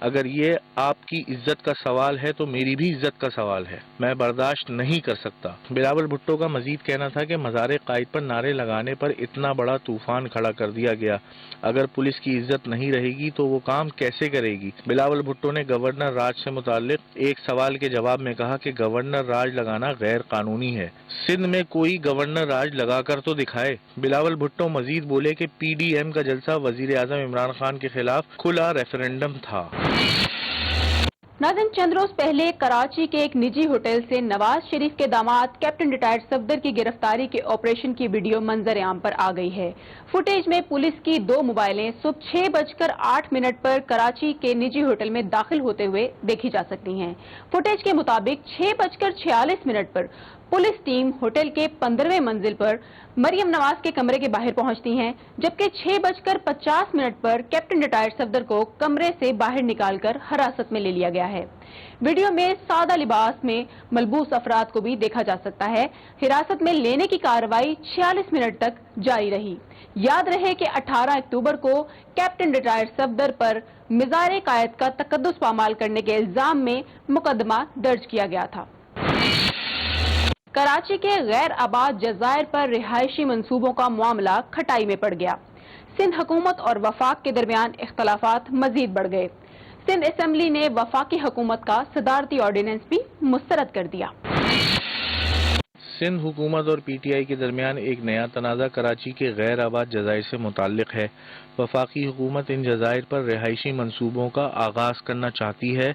اگر یہ آپ کی عزت کا سوال ہے تو میری بھی عزت کا سوال ہے، میں برداشت نہیں کر سکتا۔ بلاول بھٹو کا مزید کہنا تھا کہ مزار قائد پر نعرے لگانے پر اتنا بڑا طوفان کھڑا کر دیا گیا، اگر پولیس کی عزت نہیں رہے گی تو وہ کام کیسے کرے گی؟ بلاول بھٹو نے گورنر راج سے متعلق ایک سوال کے جواب میں کہا کہ گورنر راج لگانا غیر قانونی ہے، سندھ میں کوئی گورنر راج لگا کر تو دکھائے۔ بلاول بھٹو مزید بولے کہ پی ڈی ایم کا جلسہ وزیر اعظم عمران خان کے خلاف کھلا ریفرنڈم تھا۔ ناظرین، چند روز پہلے کراچی کے ایک نجی ہوٹل سے نواز شریف کے داماد کیپٹن ریٹائرڈ صفدر کی گرفتاری کے آپریشن کی ویڈیو منظر عام پر آ گئی ہے۔ فوٹیج میں پولیس کی 2 موبائلیں صبح 6:08 پر کراچی کے نجی ہوٹل میں داخل ہوتے ہوئے دیکھی جا سکتی ہیں۔ فوٹیج کے مطابق 6:46 پر پولیس ٹیم ہوٹل کے 15ویں منزل پر مریم نواز کے کمرے کے باہر پہنچتی ہیں، جبکہ 6:50 پر کیپٹن ریٹائرڈ صفدر کو کمرے سے باہر نکال کر حراست میں لے لیا گیا ہے۔ ویڈیو میں سادہ لباس میں ملبوس افراد کو بھی دیکھا جا سکتا ہے۔ حراست میں لینے کی کارروائی 46 منٹ تک جاری رہی۔ یاد رہے کہ 18 اکتوبر کو کیپٹن ریٹائرڈ صفدر پر مزار قائد کا تقدس پامال کرنے کے الزام میں مقدمہ درج کیا گیا تھا۔ کراچی کے غیر آباد جزائر پر رہائشی منصوبوں کا معاملہ کھٹائی میں پڑ گیا۔ سندھ حکومت اور وفاق کے درمیان اختلافات مزید بڑھ گئے۔ سندھ اسمبلی نے وفاقی حکومت کا صدارتی آرڈیننس بھی مسترد کر دیا۔ سندھ حکومت اور پی ٹی آئی کے درمیان ایک نیا تنازع کراچی کے غیر آباد جزائر سے متعلق ہے۔ وفاقی حکومت ان جزائر پر رہائشی منصوبوں کا آغاز کرنا چاہتی ہے۔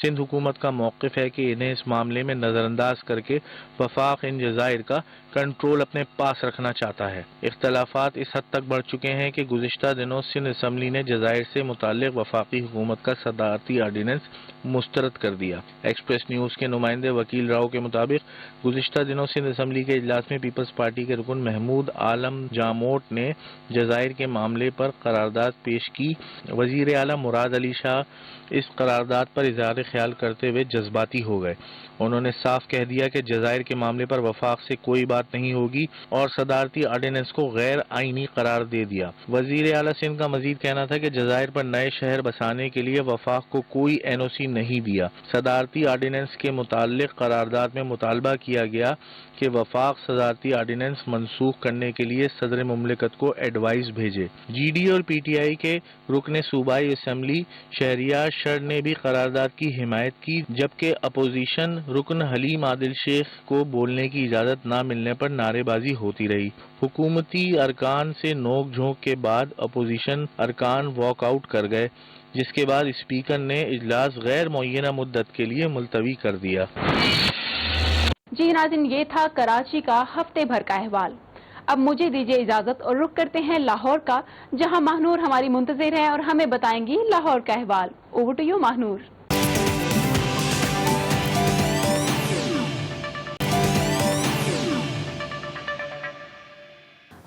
سندھ حکومت کا موقف ہے کہ انہیں اس معاملے میں نظر انداز کر کے وفاق ان جزائر کا کنٹرول اپنے پاس رکھنا چاہتا ہے۔ اختلافات اس حد تک بڑھ چکے ہیں کہ گزشتہ دنوں سندھ اسمبلی نے جزائر سے متعلق وفاقی حکومت کا صدارتی آرڈیننس مسترد کر دیا۔ ایکسپریس نیوز کے نمائندے وکیل راؤ کے مطابق گزشتہ دنوں سندھ اسمبلی کے اجلاس میں پیپلز پارٹی کے رکن محمود عالم جاموٹ نے جزائر کے معاملے پر قرارداد پیش کی۔ وزیر اعلیٰ مراد علی شاہ اس قرارداد پر اظہار خیال کرتے ہوئے جذباتی ہو گئے۔ انہوں نے صاف کہہ دیا کہ جزائر کے معاملے پر وفاق سے کوئی بات نہیں ہوگی اور صدارتی آرڈیننس کو غیر آئینی قرار دے دیا۔ وزیر اعلیٰ سندھ کا مزید کہنا تھا کہ جزائر پر نئے شہر بسانے کے لیے وفاق کو کوئی این او سی نہیں دیا۔ صدارتی آرڈیننس کے متعلق قرارداد میں مطالبہ کیا گیا کہ وفاق صدارتی آرڈیننس منسوخ کرنے کے لیے صدر مملکت کو ایڈوائز بھیجے۔ جی ڈی اور پی ٹی آئی کے رکن صوبائی اسمبلی شہریار شر نے بھی قرارداد کی حمایت کی، جبکہ اپوزیشن رکن حلیم عادل شیخ کو بولنے کی اجازت نہ ملنے پر نعرے بازی ہوتی رہی۔ حکومتی ارکان سے نوک جھونک کے بعد اپوزیشن ارکان واک آؤٹ کر گئے، جس کے بعد اسپیکر نے اجلاس غیر معینہ مدت کے لیے ملتوی کر دیا۔ جی ناظرین، یہ تھا کراچی کا ہفتے بھر کا احوال۔ اب مجھے دیجیے اجازت اور رخ کرتے ہیں لاہور کا، جہاں ماہنور ہماری منتظر ہے اور ہمیں بتائیں گی لاہور کا احوال۔ Over to you Mahnoor.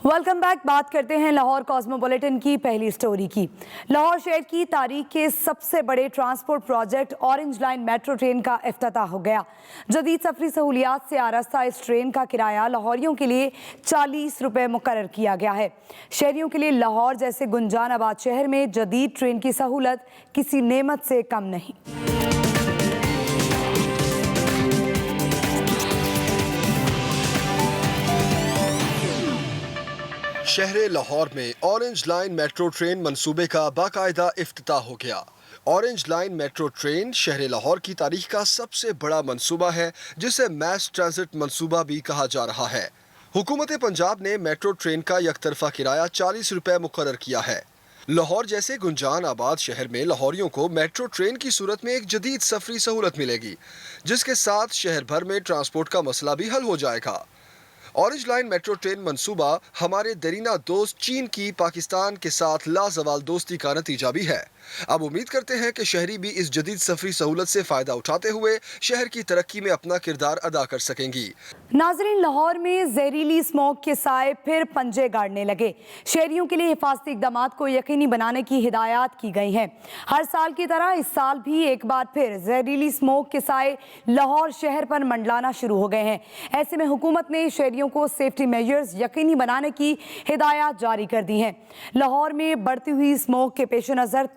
Welcome back. بات کرتے ہیں لاہور کاسمو بلیٹن کی پہلی سٹوری کی۔ لاہور شہر کی تاریخ کے سب سے بڑے transport project orange line metro train کا افتتاح ہو گیا۔ جدید سفری سہولیات سے آراستہ اس ٹرین کا کرایہ لاہوریوں کے لیے 40 روپے مقرر کیا گیا ہے۔ شہریوں کے لیے لاہور جیسے گنجان آباد شہر میں جدید ٹرین کی سہولت کسی نعمت سے کم نہیں۔ شہر لاہور میں اورنج لائن میٹرو ٹرین منصوبے کا باقاعدہ افتتاح ہو گیا۔ اورنج لائن میٹرو ٹرین شہر لاہور کی تاریخ کا سب سے بڑا منصوبہ ہے، جسے میس ٹرانزٹ منصوبہ بھی کہا جا رہا ہے۔ حکومت پنجاب نے میٹرو ٹرین کا یک طرفہ کرایہ 40 روپے مقرر کیا ہے۔ لاہور جیسے گنجان آباد شہر میں لاہوریوں کو میٹرو ٹرین کی صورت میں ایک جدید سفری سہولت ملے گی، جس کے ساتھ شہر بھر میں ٹرانسپورٹ کا مسئلہ بھی حل ہو جائے گا۔ اورنج لائن میٹرو ٹرین منصوبہ ہمارے دیرینہ دوست چین کی پاکستان کے ساتھ لازوال دوستی کا نتیجہ بھی ہے۔ اب امید کرتے ہیں کہ شہری بھی اس جدید سفری سہولت سے فائدہ اٹھاتے ہوئے شہر کی ترقی میں اپنا کردار ادا کر سکیں گی۔ ناظرین، لاہور میں زہریلی اسموگ کے سائے پھر پنجے گاڑنے لگے۔ شہریوں کے لیے حفاظتی اقدامات کو یقینی بنانے کی ہدایات کی گئی ہیں۔ ہر سال کی طرح اس سال بھی ایک بار پھر زہریلی اسموگ کے سائے لاہور شہر پر منڈلانا شروع ہو گئے ہیں۔ ایسے میں حکومت نے شہریوں کو سیفٹی میجرز یقینی بنانے کی ہدایات جاری کر دی ہیں۔ لاہور میں بڑھتی ہوئی اسموگ کے پیش نظر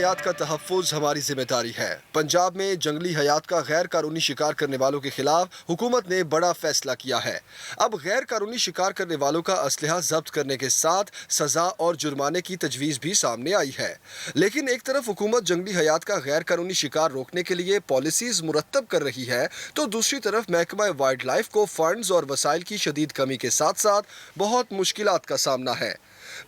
حیات کا تحفظ ہماری ذمہ داری ہے۔ پنجاب میں جنگلی حیات کا غیر قانونی شکار کرنے والوں کے خلاف حکومت نے بڑا فیصلہ کیا ہے۔ اب غیر قانونی شکار کرنے والوں کا اسلحہ ضبط کرنے کے ساتھ سزا اور جرمانے کی تجویز بھی سامنے آئی ہے۔ لیکن ایک طرف حکومت جنگلی حیات کا غیر قانونی شکار روکنے کے لیے پالیسیز مرتب کر رہی ہے، تو دوسری طرف محکمہ وائلڈ لائف کو فنڈز اور وسائل کی شدید کمی کے ساتھ ساتھ بہت مشکلات کا سامنا ہے۔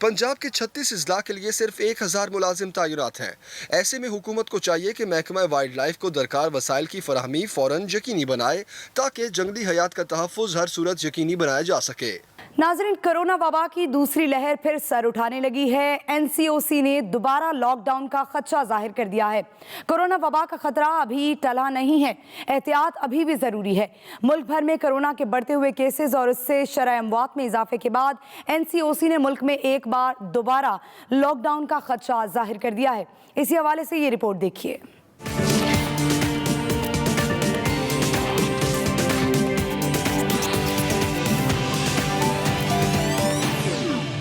پنجاب کے 36 اضلاع کے لیے صرف 1000 ملازم تعینات ہیں۔ ایسے میں حکومت کو چاہیے کہ محکمہ وائلڈ لائف کو درکار وسائل کی فراہمی فوراً یقینی بنائے تاکہ جنگلی حیات کا تحفظ ہر صورت یقینی بنایا جا سکے۔ ناظرین، کرونا وبا کی دوسری لہر پھر سر اٹھانے لگی ہے۔ NCOC نے دوبارہ لاک ڈاؤن کا خدشہ ظاہر کر دیا ہے۔ کرونا وبا کا خطرہ ابھی ٹلا نہیں ہے، احتیاط ابھی بھی ضروری ہے۔ ملک بھر میں کرونا کے بڑھتے ہوئے کیسز اور اس سے شرح اموات میں اضافے کے بعد NCOC نے ملک میں ایک بار دوبارہ لاک ڈاؤن کا خدشہ ظاہر کر دیا ہے۔ اسی حوالے سے یہ رپورٹ دیکھیے۔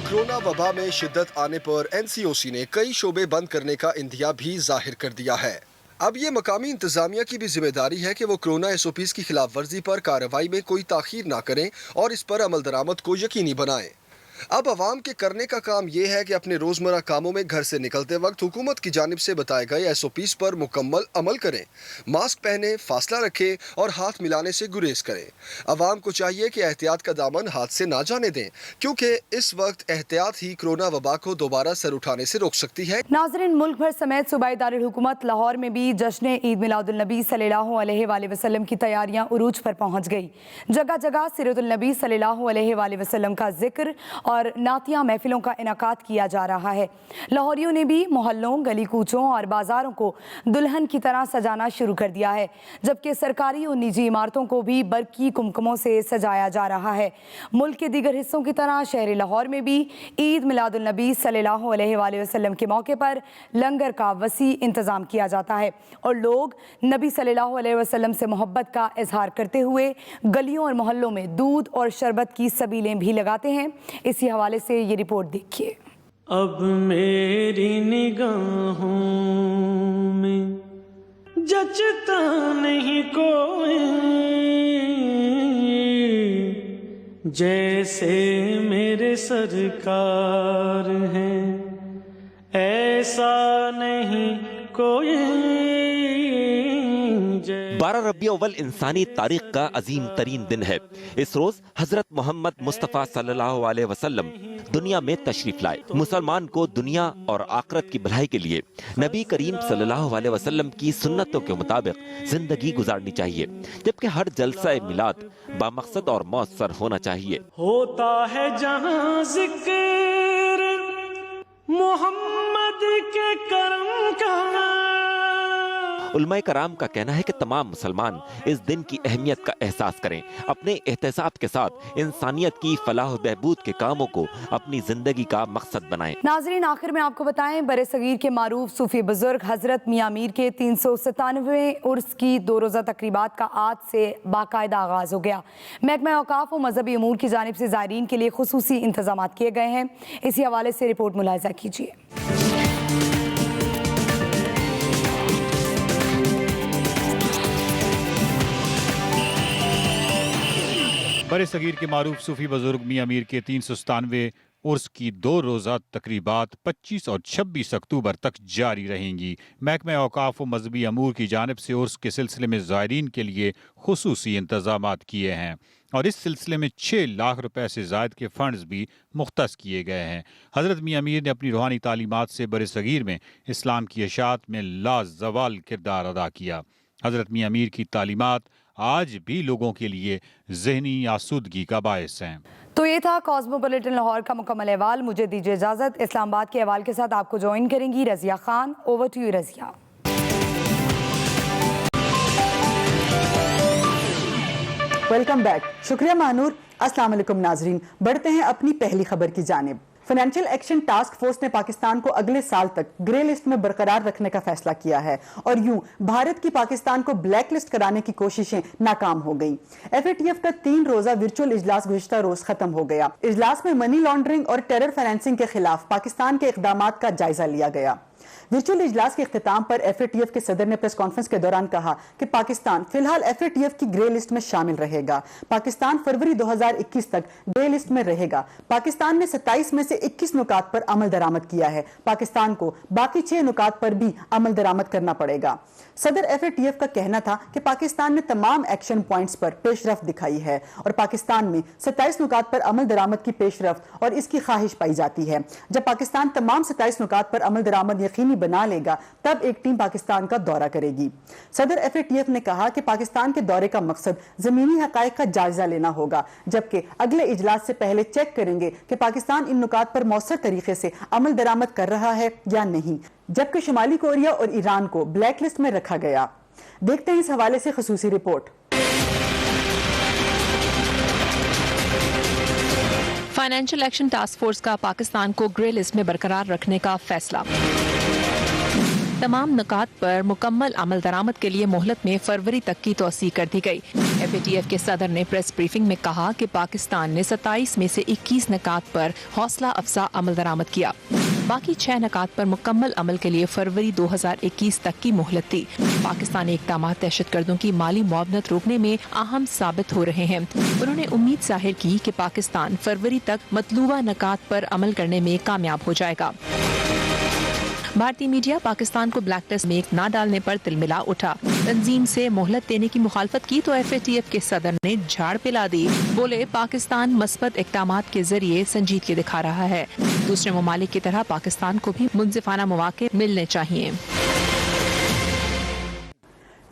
کورونا وبا میں شدت آنے پر NCOC نے کئی شعبے بند کرنے کا اندیہ بھی ظاہر کر دیا ہے۔ اب یہ مقامی انتظامیہ کی بھی ذمہ داری ہے کہ وہ کورونا SOPs کی خلاف ورزی پر کارروائی میں کوئی تاخیر نہ کریں اور اس پر عمل درآمد کو یقینی بنائیں۔ اب عوام کے کرنے کا کام یہ ہے کہ اپنے روزمرہ کاموں میں گھر سے نکلتے وقت حکومت کی جانب سے بتائے گئے SOPs پر مکمل عمل کریں، ماسک پہنیں، فاصلہ رکھیں اور ہاتھ ملانے سے گریز کریں۔ عوام کو چاہیے کہ احتیاط کا دامن ہاتھ سے نہ جانے دیں، کیونکہ اس وقت احتیاط ہی کورونا وبا کو دوبارہ سر اٹھانے سے روک سکتی ہے۔ ناظرین، ملک بھر سمیت صوبائی دارالحکومت لاہور میں بھی جشن عید میلاد النبی صلی اللہ علیہ وآلہ وسلم کی تیاریاں عروج پر پہنچ گئی۔ جگہ جگہ سیرت النبی صلی اللہ علیہ وآلہ وسلم کا ذکر اور نعتیہ محفلوں کا انعقاد کیا جا رہا ہے۔ لاہوریوں نے بھی محلوں، گلی کوچوں اور بازاروں کو دلہن کی طرح سجانا شروع کر دیا ہے، جبکہ سرکاری اور نجی عمارتوں کو بھی برقی کمکموں سے سجایا جا رہا ہے۔ ملک کے دیگر حصوں کی طرح شہر لاہور میں بھی عید میلاد النبی صلی اللہ علیہ وآلہ وسلم کے موقع پر لنگر کا وسیع انتظام کیا جاتا ہے اور لوگ نبی صلی اللہ علیہ وسلم سے محبت کا اظہار کرتے ہوئے گلیوں اور محلوں میں دودھ اور شربت کی سبیلیں بھی لگاتے ہیں۔ اسی حوالے سے یہ رپورٹ دیکھیے۔ اب میری نگاہوں میں جچتا نہیں کوئی، جیسے میرے سرکار ہیں ایسا نہیں کوئی۔ 12 ربیع الاول انسانی تاریخ کا عظیم ترین دن ہے۔ اس روز حضرت محمد مصطفیٰ صلی اللہ علیہ وسلم دنیا میں تشریف لائے۔ مسلمان کو دنیا اور آخرت کی بھلائی کے لیے نبی کریم صلی اللہ علیہ وسلم کی سنتوں کے مطابق زندگی گزارنی چاہیے، جبکہ ہر جلسہ میلاد بامقصد اور مؤثر ہونا چاہیے۔ ہوتا ہے جہاں ذکر محمد کے کرم کا، علماء کرام کا کہنا ہے کہ تمام مسلمان اس دن کی اہمیت کا احساس کریں، اپنے احتساب کے ساتھ انسانیت کی فلاح و بہبود کے کاموں کو اپنی زندگی کا مقصد بنائیں۔ ناظرین، آخر میں آپ کو بتائیں، بر صغیر کے معروف صوفی بزرگ حضرت میاں میر کے 397ویں عرس کی 2 روزہ تقریبات کا آج سے باقاعدہ آغاز ہو گیا۔ محکمہ اوقاف و مذہبی امور کی جانب سے زائرین کے لیے خصوصی انتظامات کیے گئے ہیں۔ اسی حوالے سے رپورٹ ملاحظہ کیجیے۔ بر صغیر کے معروف صوفی بزرگ میاں میر کے 397ویں عرس کی 2 روزہ تقریبات 25 اور 26 اکتوبر تک جاری رہیں گی۔ محکمہ اوقاف و مذہبی امور کی جانب سے عرس کے سلسلے میں زائرین کے لیے خصوصی انتظامات کیے ہیں اور اس سلسلے میں 6 لاکھ روپے سے زائد کے فنڈز بھی مختص کیے گئے ہیں۔ حضرت میاں میر نے اپنی روحانی تعلیمات سے بر صغیر میں اسلام کی اشاعت میں لازوال کردار ادا کیا۔ حضرت میاں میر کی تعلیمات آج بھی لوگوں کے لیے ذہنی آسودگی کا باعث ہیں۔ تو یہ تھا کاسمو بلیٹن لاہور کا مکمل احوال۔ مجھے دیجیے اجازت، اسلام آباد کے احوال کے ساتھ آپ کو جوائن کریں گی Razia Khan. Over to you Razia. Welcome back, شکریہ مانور۔ السلام علیکم ناظرین، بڑھتے ہیں اپنی پہلی خبر کی جانب۔ فائنینشیل ایکشن ٹاسک فورس نے پاکستان کو اگلے سال تک گرے لسٹ میں برقرار رکھنے کا فیصلہ کیا ہے اور یوں بھارت کی پاکستان کو بلیک لسٹ کرانے کی کوششیں ناکام ہو گئیں۔ FATF کا 3 روزہ ورچوئل اجلاس گزشتہ روز ختم ہو گیا۔ اجلاس میں منی لانڈرنگ اور ٹیرر فائنینسنگ کے خلاف پاکستان کے اقدامات کا جائزہ لیا گیا۔ ورچوئل اجلاس کے اختتام پر FATF کے صدر نے پریس کانفرنس کے دوران کہا کہ پاکستان فی الحال FATF کی گرے لسٹ میں شامل رہے گا۔ پاکستان فروری 2021 تک گرے لسٹ میں رہے گا۔ پاکستان نے 27 میں سے 21 نکات پر عمل درآمد کیا ہے۔ پاکستان کو باقی 6 نکات پر بھی عمل درآمد کرنا پڑے گا۔ صدر FATF کا کہنا تھا کہ پاکستان نے تمام ایکشن پوائنٹس پر پیش رفت دکھائی ہے اور پاکستان میں 27 نکات پر عمل درآمد کی پیش رفت اور اس کی خواہش پائی جاتی ہے۔ جب پاکستان تمام 27 نکات پر عمل درآمد یقینی بنا لے گا تب ایک ٹیم پاکستان کا دورہ کرے گی۔ صدر FATF نے کہا کہ پاکستان کے دورے کا مقصد زمینی حقائق کا جائزہ لینا ہوگا، جبکہ اگلے اجلاس سے پہلے چیک کریں گے کہ پاکستان ان نکات پر مؤثر طریقے سے عمل درآمد کر رہا ہے یا نہیں، جبکہ شمالی کوریا اور ایران کو بلیک لسٹ میں رکھا گیا۔ دیکھتے ہیں اس حوالے سے خصوصی report. Financial action task force کا پاکستان کو گرے لسٹ میں برقرار رکھنے کا فیصلہ۔ تمام نکات پر مکمل عمل درآمد کے لیے مہلت میں فروری تک کی توسیع کر دی گئی۔ FATF کے صدر نے پریس بریفنگ میں کہا کہ پاکستان نے 27 میں سے 21 نکات پر حوصلہ افزا عمل درآمد کیا۔ باقی 6 نکات پر مکمل عمل کے لیے فروری 2021 تک کی مہلت تھی۔ پاکستانی اقدامات دہشت گردوں کی مالی معاونت روکنے میں اہم ثابت ہو رہے ہیں۔ انہوں نے امید ظاہر کی کہ پاکستان فروری تک مطلوبہ نکات پر عمل کرنے میں کامیاب ہو جائے گا۔ بھارتی میڈیا پاکستان کو بلیک لسٹ میں نہ ڈالنے پر تلملا اٹھا۔ تنظیم سے مہلت دینے کی مخالفت کی تو FATF کے صدر نے جھاڑ پلا دی۔ بولے پاکستان مثبت اقدامات کے ذریعے سنجیدگی دکھا رہا ہے۔ دوسرے ممالک کی طرح پاکستان کو بھی منصفانہ مواقع ملنے چاہیے۔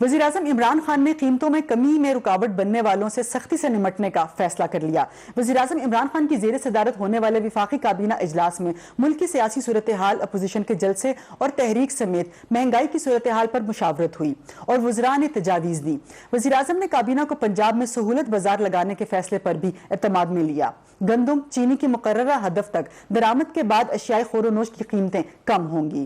وزیراعظم عمران خان نے قیمتوں میں کمی میں رکاوٹ بننے والوں سے سختی سے نمٹنے کا فیصلہ کر لیا۔ وزیراعظم عمران خان کی زیر صدارت ہونے والے وفاقی کابینہ اجلاس میں ملک کی سیاسی صورتحال، اپوزیشن کے جلسے اور تحریک سمیت مہنگائی کی صورتحال پر مشاورت ہوئی اور وزراء نے تجاویز دی۔ وزیراعظم نے کابینہ کو پنجاب میں سہولت بازار لگانے کے فیصلے پر بھی اعتماد میں لیا۔ گندم، چینی کی مقررہ ہدف تک درآمد کے بعد اشیاء خور و نوش کی قیمتیں کم ہوں گی۔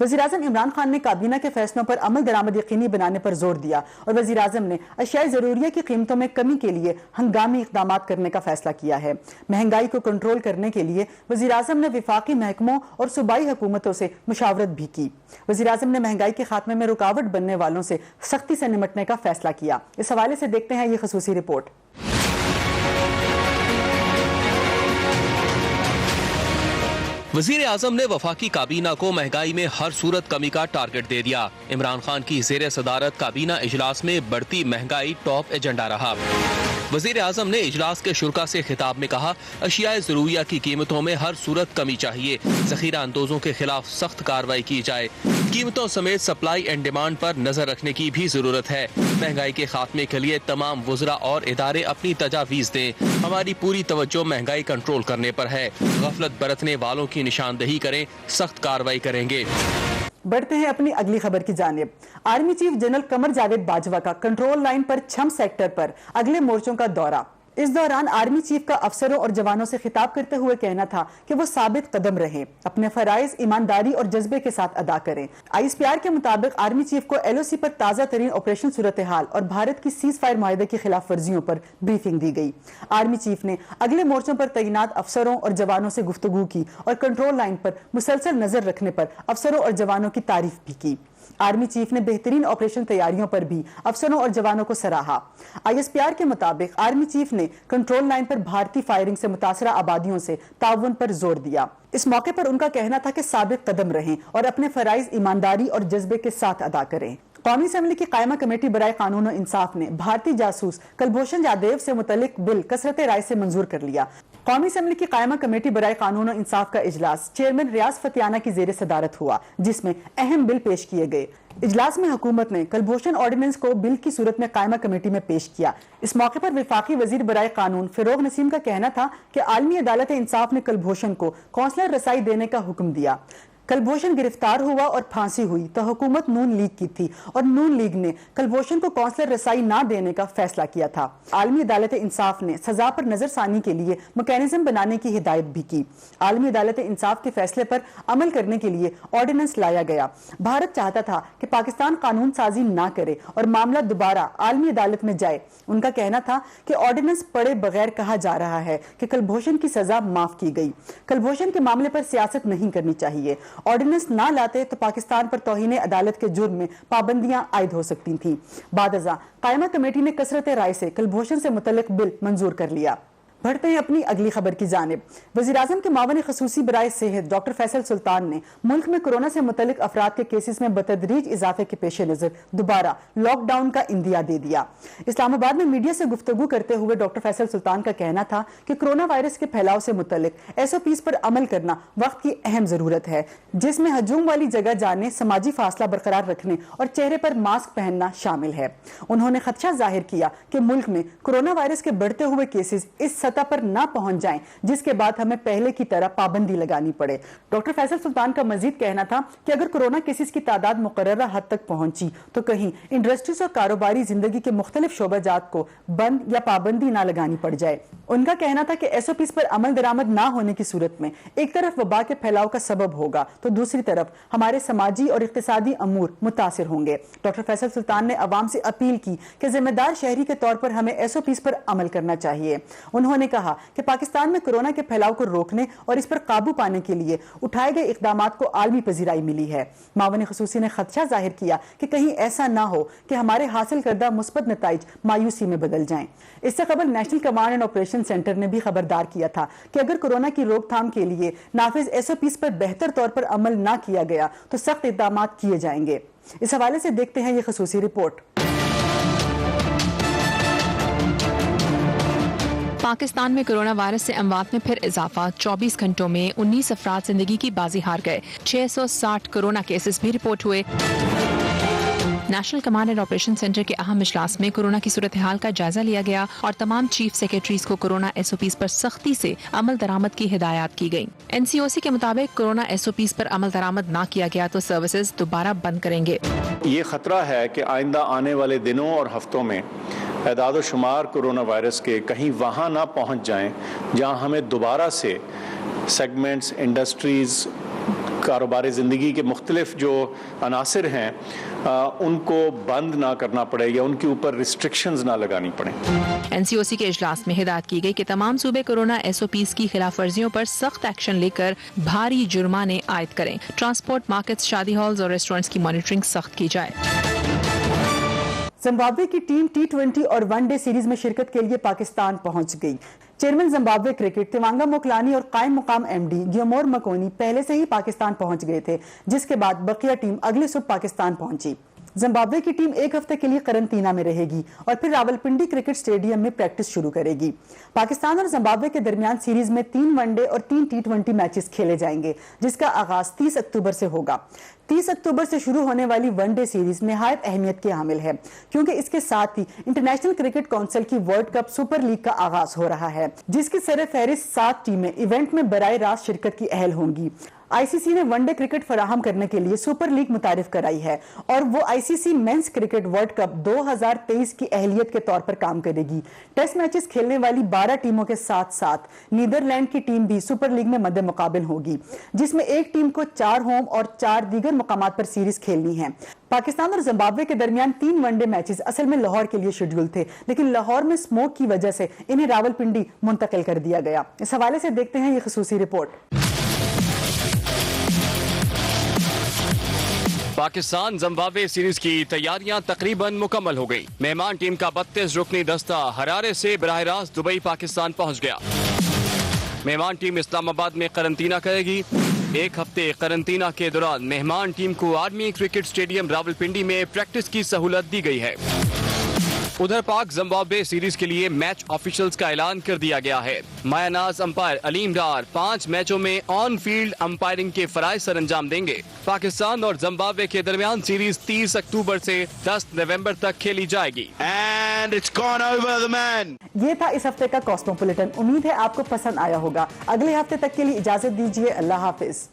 وزیراعظم عمران خان نے کابینہ کے فیصلوں پر عمل درآمد یقینی بنانے پر زور دیا اور وزیراعظم نے اشیاء ضروریہ کی قیمتوں میں کمی کے لیے ہنگامی اقدامات کرنے کا فیصلہ کیا ہے۔ مہنگائی کو کنٹرول کرنے کے لیے وزیراعظم نے وفاقی محکموں اور صوبائی حکومتوں سے مشاورت بھی کی۔ وزیراعظم نے مہنگائی کے خاتمے میں رکاوٹ بننے والوں سے سختی سے نمٹنے کا فیصلہ کیا۔ اس حوالے سے دیکھتے ہیں یہ خصوصی رپورٹ۔ وزیر اعظم نے وفاقی کابینہ کو مہنگائی میں ہر صورت کمی کا ٹارگٹ دے دیا۔ عمران خان کی زیر صدارت کابینہ اجلاس میں بڑھتی مہنگائی ٹاپ ایجنڈا رہا۔ وزیر اعظم نے اجلاس کے شرکاء سے خطاب میں کہا، اشیاء ضروریہ کی قیمتوں میں ہر صورت کمی چاہیے، ذخیرہ اندوزوں کے خلاف سخت کارروائی کی جائے، قیمتوں سمیت سپلائی اینڈ ڈیمانڈ پر نظر رکھنے کی بھی ضرورت ہے۔ مہنگائی کے خاتمے کے لیے تمام وزراء اور ادارے اپنی تجاویز دیں۔ ہماری پوری توجہ مہنگائی کنٹرول کرنے پر ہے۔ غفلت برتنے والوں کی نشاندہی کریں، سخت کارروائی کریں گے۔ بڑھتے ہیں اپنی اگلی خبر کی جانب۔ Army chief general Qamar Javed Bajwa کا کنٹرول لائن پر چھم سیکٹر پر اگلے مورچوں کا دورہ۔ اس دوران آرمی چیف کا افسروں اور جوانوں سے خطاب کرتے ہوئے کہنا تھا کہ وہ ثابت قدم رہیں، اپنے فرائض ایمانداری اور جذبے کے ساتھ ادا کریں۔ ISPR کے مطابق آرمی چیف کو LOC پر تازہ ترین آپریشن صورتحال اور بھارت کی سیز فائر معاہدے کی خلاف ورزیوں پر بریفنگ دی گئی۔ آرمی چیف نے اگلے مورچوں پر تعینات افسروں اور جوانوں سے گفتگو کی اور کنٹرول لائن پر مسلسل نظر رکھنے پر افسروں اور جوانوں کی تعریف بھی کی۔ آرمی چیف نے بہترین آپریشن تیاریوں پر بھی افسروں اور جوانوں کو سراہا۔ ISPR کے مطابق آرمی چیف نے کنٹرول لائن پر بھارتی فائرنگ سے متاثرہ آبادیوں سے تعاون پر زور دیا۔ اس موقع پر ان کا کہنا تھا کہ ثابت قدم رہیں اور اپنے فرائض ایمانداری اور جذبے کے ساتھ ادا کریں۔ قومی اسمبلی کی قائمہ کمیٹی برائے قانون و انصاف نے بھارتی جاسوس کلبھوشن جادیو سے متعلق بل کثرت رائے سے منظور کر لیا۔ قومی اسمبلی کی قائمہ کمیٹی برائے قانون و انصاف کا اجلاس چیئرمین ریاض فتیانہ کی زیر صدارت ہوا، جس میں اہم بل پیش کیے گئے۔ اجلاس میں حکومت نے کلبھوشن آرڈیننس کو بل کی صورت میں قائمہ کمیٹی میں پیش کیا۔ اس موقع پر وفاقی وزیر برائے قانون فروغ نسیم کا کہنا تھا کہ عالمی عدالت انصاف نے کلبھوشن کو کونسلر رسائی دینے کا حکم دیا۔ کلبھوشن گرفتار ہوا اور پھانسی ہوئی تو حکومت نون لیگ کی تھی اور نون لیگ نے کلبھوشن کو کونسلر رسائی نہ دینے کا فیصلہ کیا تھا۔ عالمی عدالت انصاف نے سزا پر نظر ثانی کے لیے میکینزم بنانے کی ہدایت بھی کی۔ عالمی عدالت انصاف کے فیصلے پر عمل کرنے کے لیے آرڈیننس لایا گیا۔ بھارت چاہتا تھا کہ پاکستان قانون سازی نہ کرے اور معاملہ دوبارہ عالمی عدالت میں جائے۔ ان کا کہنا تھا کہ آرڈیننس پڑھے بغیر کہا جا رہا ہے کہ کلبھوشن کی سزا معاف کی گئی۔ کلبھوشن کے معاملے پر سیاست نہیں کرنی چاہیے۔ آرڈیننس نہ لاتے تو پاکستان پر توہین عدالت کے جرم میں پابندیاں عائد ہو سکتی تھیں۔ بعد ازاں قائمہ کمیٹی نے کثرت رائے سے کلبھوشن سے متعلق بل منظور کر لیا۔ بڑھتے ہیں اپنی اگلی خبر کی جانب۔ وزیراعظم کے معاون خصوصی برائے صحت ڈاکٹر فیصل سلطان نے ملک میں کورونا سے متعلق افراد کے کیسز میں بتدریج اضافے کے پیش نظر دوبارہ لاک ڈاؤن کا اندیا دے دیا۔ اسلام آباد میں میڈیا سے گفتگو کرتے ہوئے ڈاکٹر فیصل سلطان کا کہنا تھا کہ کورونا وائرس کے پھیلاؤ سے متعلق SOPs پر عمل کرنا وقت کی اہم ضرورت ہے، جس میں ہجوم والی جگہ جانے، سماجی فاصلہ برقرار رکھنے اور چہرے پر ماسک پہننا شامل ہے۔ انہوں نے خدشہ ظاہر کیا کہ ملک میں کورونا وائرس کے بڑھتے ہوئے کیسز اس سطح پر نہ پہنچ جائیں جس کے بعد ہمیں پہلے کی طرح پابندی لگانی پڑے۔ ڈاکٹر فیصل سلطان کا مزید کہنا تھا کہ اگر کورونا کیسز کی تعداد مقررہ حد تک پہنچی تو کہیں انڈسٹریز اور کاروباری زندگی کے مختلف شعبہ جات کو بند یا پابندی نہ لگانی پڑ جائے۔ ان کا کہنا تھا کہ SOPs پر عمل درآمد نہ ہونے کی صورت میں ایک طرف وبا کے پھیلاؤ کا سبب ہوگا تو دوسری طرف ہمارے سماجی اور اقتصادی امور متاثر ہوں گے۔ ڈاکٹر فیصل سلطان نے عوام سے اپیل کی کہ ذمہ دار شہری کے طور پر ہمیں SOPs پر عمل کرنا چاہیے۔ انہوں نے کہا کہ پاکستان میں کورونا کے پھیلاؤ کو روکنے اور اس پر قابو پانے کے لیے اٹھائے گئے اقدامات کو عالمی پذیرائی ملی ہے۔ معاون خصوصی نے خدشہ ظاہر کیا کہ کہیں ایسا نہ ہو کہ ہمارے حاصل کردہ مثبت نتائج مایوسی میں بدل جائیں۔ اس سے قبل national command and operation centre نے بھی خبردار کیا تھا کہ اگر کورونا کی روک تھام کے لیے نافذ SOPs پر بہتر طور پر عمل نہ کیا گیا تو سخت اقدامات کیے جائیں گے۔ اس حوالے سے دیکھتے ہیں یہ خصوصی رپورٹ۔ پاکستان میں کورونا وائرس سے اموات میں پھر اضافہ، 24 گھنٹوں میں 19 افراد زندگی کی بازی ہار گئے، 660 کورونا کیسز بھی رپورٹ ہوئے۔ National command and operation centre کے اہم اجلاس میں کورونا کی صورتحال کا جائزہ لیا گیا اور تمام چیف سیکرٹریز کو کورونا SOPs پر سختی سے عمل درآمد کی ہدایات کی گئیں۔ NCOC کے مطابق کورونا SOPs پر عمل درآمد نہ کیا گیا تو سروسز دوبارہ بند کریں گے۔ یہ خطرہ ہے کہ آئندہ آنے والے دنوں اور ہفتوں میں اعداد و شمار کورونا وائرس کے کہیں وہاں نہ پہنچ جائیں جہاں ہمیں دوبارہ سے سیگمنٹس، انڈسٹریز، کاروباری زندگی کے مختلف جو عناصر ہیں ان کو بند نہ کرنا پڑے یا ان کے اوپر ریسٹرکشنز نہ لگانی پڑیں۔ NCOC کے اجلاس میں ہدایت کی گئی کہ تمام صوبے کورونا SOPs کی خلاف ورزیوں پر سخت ایکشن لے کر بھاری جرمانے عائد کریں۔ ٹرانسپورٹ، مارکیٹس، شادی ہالز اور ریسٹورنٹس کی مانیٹرنگ سخت کی جائے۔ زمبابوے کی ٹیم T20 اور ون ڈے سیریز میں شرکت کے لیے پاکستان پہنچ گئی۔ چیئرمین زمبابوے کرکٹ تیوانگا موکلانی اور قائم مقام MD گیومور مکونی پہلے سے ہی پاکستان پہنچ گئے تھے، جس کے بعد بقیہ ٹیم اگلے صبح پاکستان پہنچی۔ زمبابوے کی ٹیم ایک ہفتے کے لیے قرنطینہ میں رہے گی اور پھر راولپنڈی کرکٹ سٹیڈیم میں پریکٹس شروع کرے گی۔ پاکستان اور زمبابوے کے درمیان سیریز میں 3 ون ڈے اور 3 T20 میچز کھیلے جائیں گے، جس کا آغاز 30 اکتوبر سے ہوگا۔ 30 اکتوبر سے شروع ہونے والی ون ڈے سیریز نہایت اہمیت کی حامل ہے کیونکہ اس کے ساتھ ہی انٹرنیشنل کرکٹ کونسل کی ورلڈ کپ سپر لیگ کا آغاز ہو رہا ہے، جس کی سر فہرست 7 ٹیمیں ایونٹ میں براہ راست شرکت کی اہل ہوں گی۔ ICC نے ون ڈے کرکٹ فراہم کرنے کے لیے سپر لیگ متعارف کرائی ہے اور وہ ICC means cricket world cup 2023 کی اہلیت کے طور پر کام کرے گی۔ ٹیسٹ میچز کھیلنے والی 12 ٹیموں کے ساتھ ساتھ نیدرلینڈ کی ٹیم بھی سپر لیگ میں مد مقابل ہوگی، جس میں ایک ٹیم کو 4 ہوم اور 4 دیگر مقامات پر سیریز کھیلنی ہے۔ پاکستان اور زمبابوے کے درمیان 3 ون ڈے میچز اصل میں لاہور کے لیے شیڈول تھے، لیکن لاہور میں سموک کی وجہ سے انہیں راولپنڈی منتقل کر دیا گیا۔ اس حوالے سے دیکھتے ہیں یہ خصوصی رپورٹ۔ پاکستان زمبابوے سیریز کی تیاریاں تقریباً مکمل ہو گئی۔ مہمان ٹیم کا 32 رکنی دستہ ہرارے سے براہ راست دبئی پاکستان پہنچ گیا۔ مہمان ٹیم اسلام آباد میں قرنطینہ کرے گی۔ ایک ہفتے قرنطینہ کے دوران مہمان ٹیم کو آرمی کرکٹ سٹیڈیم راولپنڈی میں پریکٹس کی سہولت دی گئی ہے۔ ادھر پاک زمبابوے سیریز کے لیے میچ آفیشلز کا اعلان کر دیا گیا ہے۔ مایا ناز امپائر علیم ڈار 5 میچوں میں آن فیلڈ امپائرنگ کے فرائض سر انجام دیں گے۔ پاکستان اور زمبابوے کے درمیان سیریز 30 اکتوبر سے 10 نومبر تک کھیلی جائے گی۔ And it's gone over the man. یہ تھا اس ہفتے کا کاسموپولیٹن۔ امید ہے آپ کو پسند آیا ہوگا۔ اگلے ہفتے تک کے لیے اجازت دیجیے۔ اللہ حافظ۔